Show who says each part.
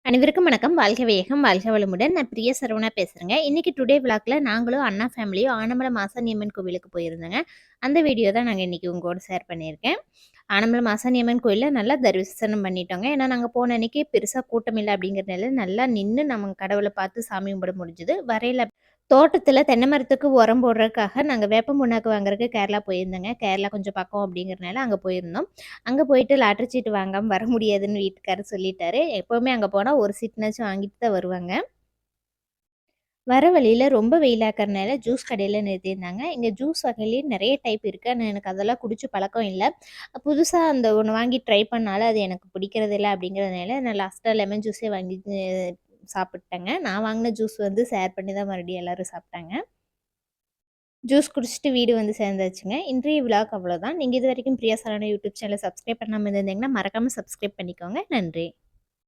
Speaker 1: அனைவருக்கும் வணக்கம். வாழ்க வையகம், வாழ்க வளமுடன். நான் பிரியா சரவணா பேசுறேங்க. இன்னைக்கு டுடே விளாக்ல நாங்களும் அண்ணா ஃபேமிலியும் ஆனமலை மாசாணியம்மன் கோவிலுக்கு போயிருந்தோங்க. அந்த வீடியோ தான் நாங்க இன்னைக்கு உங்களோட ஷேர் பண்ணியிருக்கேன். ஆனமலை மாசாணியம்மன் கோயில்ல நல்லா தரிசனம் பண்ணிட்டோங்க. ஏன்னா நாங்க போன அன்னைக்கு பெருசா கூட்டம் இல்ல அப்படிங்கிறதுனால நல்லா நின்னு நம்ம கடவுள பார்த்து சாமி கும்பிட முடிஞ்சது. வரையில தோட்டத்துல தென்னை மரத்துக்கு உரம் போடுறதுக்காக நாங்க வேப்ப புண்ணாக்கு வாங்குறதுக்கு கேரளா போயிருந்தோங்க. கேரளா கொஞ்சம் பக்கம் அப்படிங்கிறனால அங்க போயிருந்தோம். அங்க போயிட்டு லாட்டரி சீட்டு வாங்காம வர முடியாதுன்னு வீட்டுக்காரர் சொல்லிட்டாரு. எப்பவுமே அங்க போனா ஒரு சீட்னாச்சும் வாங்கிட்டு தான் வருவாங்க. வர வழியில ரொம்ப வெயிலாக்கறனால ஜூஸ் கடையில நிறுத்தியிருந்தாங்க. இங்க ஜூஸ் வகையிலேயே நெறைய டைப் இருக்கு. ஆனா எனக்கு அதெல்லாம் குடிச்சு பழக்கம் இல்ல. புதுசா அந்த ஒண்ணு வாங்கி ட்ரை பண்ணாலும் அது எனக்கு பிடிக்கிறதில்ல அப்படிங்கிறதுனால நான் லாஸ்ட்டா லெமன் ஜூஸே வாங்கி சாப்பிட்டேங்க. நான் வாங்கின ஜூஸ் வந்து ஷேர் பண்ணி தான் மறுபடியும் எல்லாரும் சாப்பிட்டாங்க. ஜூஸ் குடிச்சிட்டு வீடு வந்து சேர்ந்தாச்சுங்க. இன்றைய விழாவுக்கு அவ்வளோதான். நீங்க இதுவரைக்கும் பிரியா சரவணா யூடியூப் சேனல சப்ஸ்கிரைப் பண்ணாம இருந்தீங்கன்னா, மறக்காம சப்ஸ்கிரைப் பண்ணிக்கோங்க. நன்றி.